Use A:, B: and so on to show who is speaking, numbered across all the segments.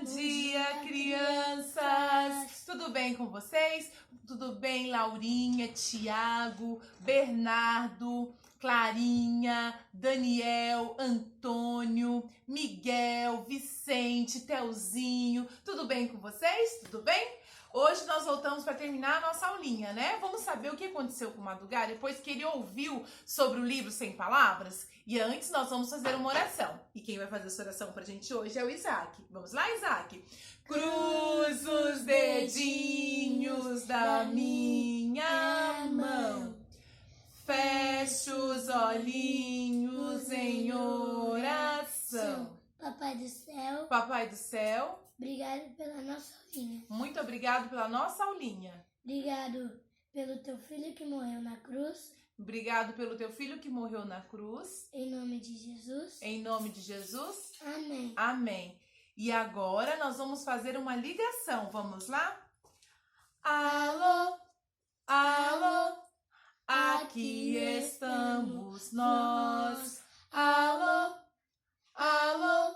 A: dia, crianças! Tudo bem com vocês? Tudo bem, Laurinha, Tiago, Bernardo, Clarinha, Daniel, Antônio, Miguel, Vicente, Telzinho? Tudo bem com vocês? Tudo bem? Hoje nós voltamos para terminar a nossa aulinha, né? Vamos saber o que aconteceu com o Madrugar depois que ele ouviu sobre o livro Sem Palavras? E antes nós vamos fazer uma oração. E quem vai fazer essa oração pra gente hoje é o Isaac. Vamos lá, Isaac? Cruz os dedinhos da minha mão. Feche os olhinhos em oração.
B: Papai do céu,
A: Papai do céu,
B: obrigado pela nossa aulinha.
A: muito obrigado pela nossa aulinha.
B: Obrigado pelo teu filho que morreu na cruz.
A: Obrigado pelo teu filho que morreu na cruz.
B: Em nome de Jesus.
A: Em nome de Jesus.
B: Amém.
A: Amém. E agora nós vamos fazer uma ligação. Vamos lá? Alô, alô, aqui estamos nós. Alô, alô,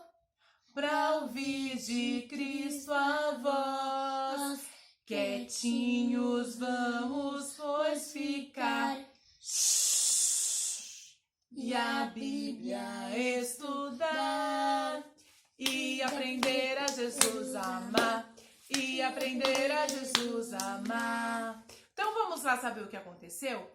A: pra ouvir de Cristo a voz. Quietinhos vamos, pois ficar. E a Bíblia estudar. E aprender a Jesus amar. E aprender a Jesus amar. Então vamos lá saber o que aconteceu?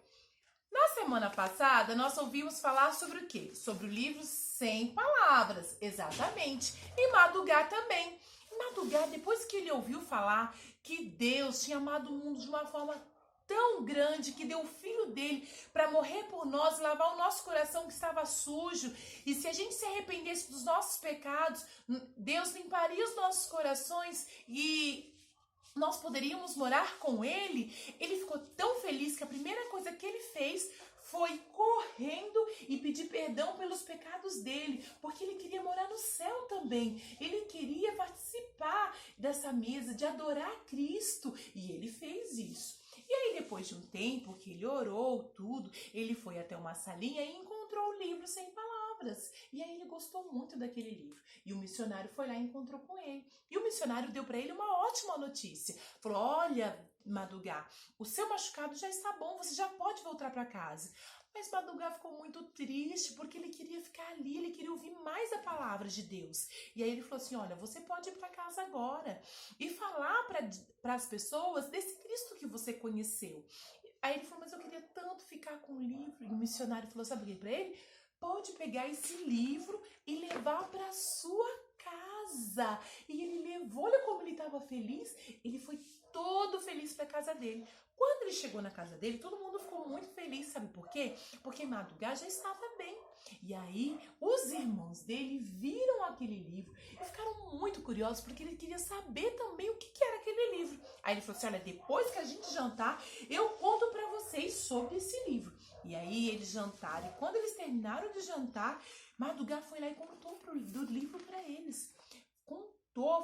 A: Na semana passada, nós ouvimos falar sobre o quê? Sobre o livro Sem Palavras, exatamente. E Madrugar também. Madrugar, depois que ele ouviu falar que Deus tinha amado o mundo de uma forma tão grande, que deu o filho dele para morrer por nós, lavar o nosso coração que estava sujo, e se a gente se arrependesse dos nossos pecados, Deus limparia os nossos corações e nós poderíamos morar com ele. Ele ficou tão feliz que a primeira coisa que ele fez foi correndo e pedir perdão pelos pecados dele, porque ele queria morar no céu também. Ele queria participar dessa mesa, de adorar Cristo, e ele fez isso. E aí, depois de um tempo que ele orou tudo, ele foi até uma salinha e encontrou o livro Sem Palavras. E aí ele gostou muito daquele livro. E o missionário foi lá e encontrou com ele. E o missionário deu para ele uma ótima notícia. Falou: olha, Madrugar, o seu machucado já está bom, você já pode voltar para casa. Mas Madrugar ficou muito triste, porque ele queria ficar ali, ele queria ouvir mais a palavra de Deus. E aí ele falou assim: olha, você pode ir para casa agora e falar para as pessoas desse Cristo que você conheceu. Aí ele falou: mas eu queria tanto ficar com o livro. E o missionário falou: sabe o que para ele? Pode pegar esse livro e levar para sua casa. E ele levou, olha como ele estava feliz. Ele foi todo feliz para a casa dele. Quando ele chegou na casa dele, todo mundo ficou muito feliz, sabe por quê? Porque Madrugar já estava bem. E aí, os irmãos dele viram aquele livro e ficaram muito curiosos, porque ele queria saber também o que era aquele livro. Aí ele falou assim: olha, depois que a gente jantar, eu conto para vocês sobre esse livro. E aí eles jantaram, e quando eles terminaram de jantar, Madrugar foi lá e contou do livro para eles.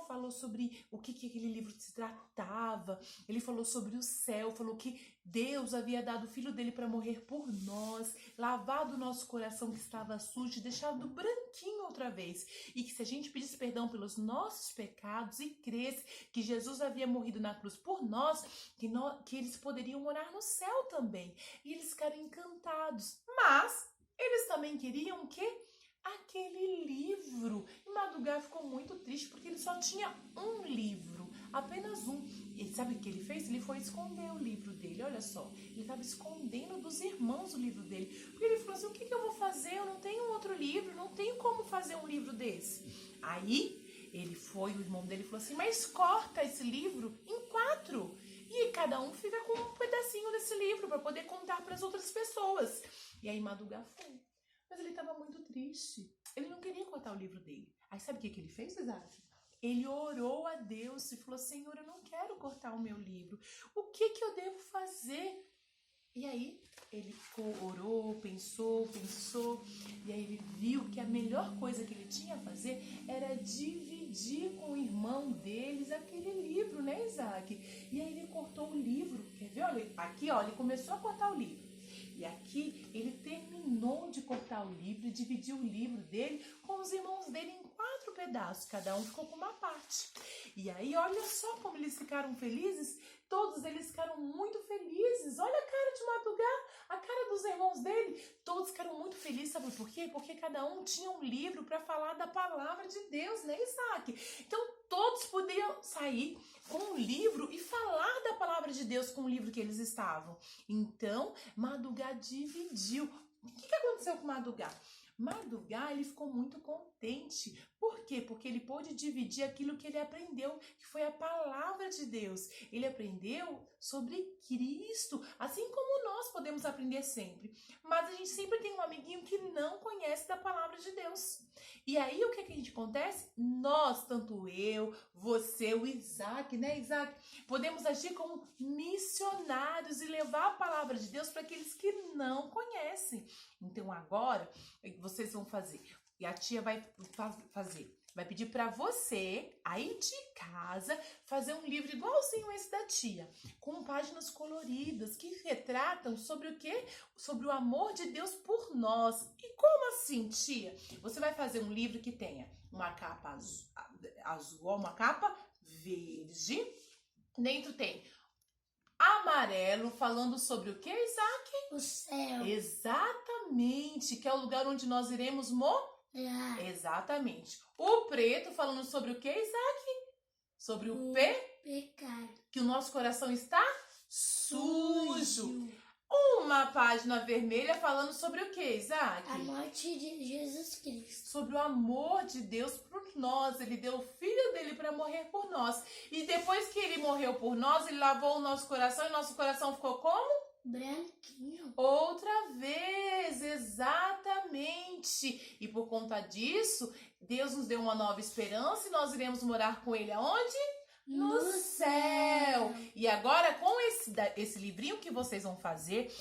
A: Falou sobre o que aquele livro se tratava. Ele falou sobre o céu, falou que Deus havia dado o filho dele para morrer por nós, lavado o nosso coração que estava sujo, deixado branquinho outra vez, e que se a gente pedisse perdão pelos nossos pecados e cresce que Jesus havia morrido na cruz por nós, que eles poderiam morar no céu também. E eles ficaram encantados, mas eles também queriam o quê? Aquele livro. E Madrugar ficou muito triste porque ele só tinha um livro, apenas um. E sabe o que ele fez? Ele foi esconder o livro dele, olha só. Ele estava escondendo dos irmãos o livro dele. Porque ele falou assim: o que eu vou fazer? Eu não tenho outro livro, não tenho como fazer um livro desse. Aí ele foi, o irmão dele falou assim: mas corta esse livro em 4. E cada um fica com um pedacinho desse livro para poder contar para as outras pessoas. E aí Madrugar foi. Mas ele estava muito triste. Ele não queria cortar o livro dele. Aí sabe o que ele fez, Isaac? Ele orou a Deus e falou: Senhor, eu não quero cortar o meu livro. O que eu devo fazer? E aí ele orou, pensou. E aí ele viu que a melhor coisa que ele tinha a fazer era dividir com o irmão deles aquele livro, né, Isaac? E aí ele cortou o livro. Quer ver? Olha, aqui, ó, ele começou a cortar o livro. E aqui ele terminou de cortar o livro e dividiu o livro dele com os irmãos dele em 4 pedaços, cada um ficou com uma parte. E aí, olha só como eles ficaram felizes. Todos eles ficaram muito felizes. Olha a cara de Madugá, a cara dos irmãos dele. Todos ficaram muito felizes, sabe por quê? Porque cada um tinha um livro para falar da palavra de Deus, né, Isaac? Então, todos podiam sair com um livro e falar da palavra de Deus com o livro que eles estavam. Então, Madugá dividiu. O que aconteceu com Madugá? Madugá, ele ficou muito contente. Por quê? Porque ele pôde dividir aquilo que ele aprendeu, que foi a palavra de Deus. Ele aprendeu sobre Cristo, assim como nós podemos aprender sempre. Mas a gente sempre tem um amiguinho que não conhece da palavra de Deus. E aí, o que a gente acontece? Nós, tanto eu, você, o Isaac, né, Isaac? Podemos agir como missionários e levar a palavra de Deus para aqueles que não conhecem. Então, agora, vocês vão fazer. E a tia vai fazer. Vai pedir para você, aí de casa, fazer um livro igualzinho esse da tia, com páginas coloridas que retratam sobre o quê? Sobre o amor de Deus por nós. E como assim, tia? Você vai fazer um livro que tenha uma capa azul, uma capa verde. Dentro tem amarelo, falando sobre o quê, Isaac?
B: O céu.
A: Exatamente, que é o lugar onde nós iremos morar. Exatamente. O preto falando sobre o que, Isaac? Sobre o
B: pecado.
A: Que o nosso coração está sujo. Uma página vermelha falando sobre o que, Isaac?
B: A morte de Jesus Cristo.
A: Sobre o amor de Deus por nós. Ele deu o filho dele para morrer por nós. E depois que ele morreu por nós, ele lavou o nosso coração e nosso coração ficou como?
B: Branquinho.
A: Outra vez, exatamente. E por conta disso, Deus nos deu uma nova esperança e nós iremos morar com ele aonde? No céu. E agora, com esse livrinho que vocês vão fazer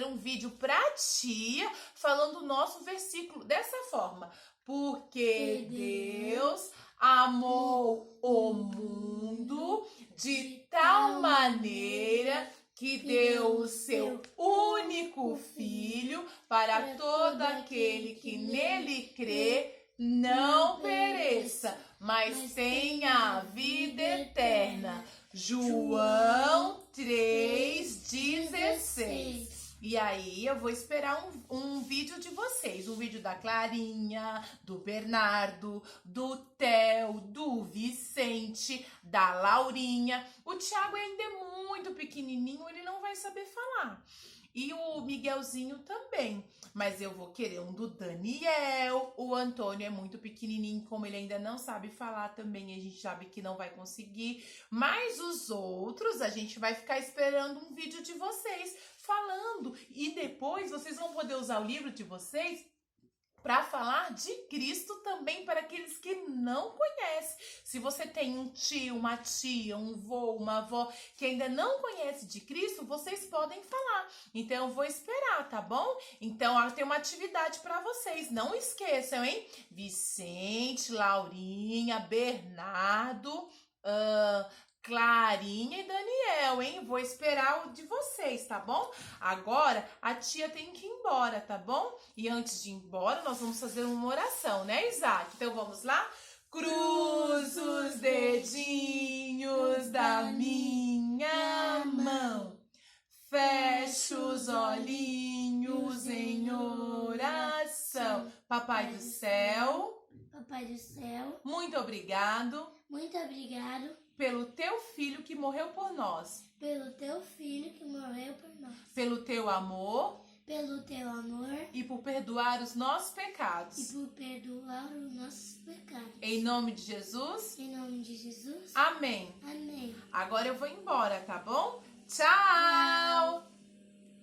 A: um vídeo pra tia falando o nosso versículo dessa forma. Porque Deus amou o mundo de tal maneira que deu o seu único filho para todo aquele que nele crê não pereça, mas tenha a vida eterna. João 3,16. E aí eu vou esperar um vídeo de vocês, um vídeo da Clarinha, do Bernardo, do Theo, do Vicente, da Laurinha. O Thiago ainda é muito pequenininho, ele não vai saber falar. E o Miguelzinho também. Mas eu vou querer um do Daniel. O Antônio é muito pequenininho, como ele ainda não sabe falar também, a gente sabe que não vai conseguir. Mas os outros, a gente vai ficar esperando um vídeo de vocês falando. E depois vocês vão poder usar o livro de vocês para falar de Cristo também para aqueles que não conhecem. Se você tem um tio, uma tia, um vô, uma avó que ainda não conhece de Cristo, vocês podem falar. Então eu vou esperar, tá bom? Então tem uma atividade para vocês. Não esqueçam, hein? Vicente, Laurinha, Bernardo, Clarinha e Daniel, hein? Vou esperar o de vocês, tá bom? Agora, a tia tem que ir embora, tá bom? E antes de ir embora, nós vamos fazer uma oração, né, Isaac? Então, vamos lá? Cruzo os dedinhos da minha mão, fecho os olhinhos em oração. Papai do céu, muito obrigado.
B: Muito obrigado
A: pelo teu filho que morreu por nós.
B: Pelo teu filho que morreu por nós.
A: Pelo teu amor.
B: Pelo teu amor.
A: E por perdoar os nossos pecados.
B: E por perdoar os nossos pecados.
A: Em nome de Jesus.
B: Em nome de Jesus.
A: Amém.
B: Amém.
A: Agora eu vou embora, tá bom? Tchau!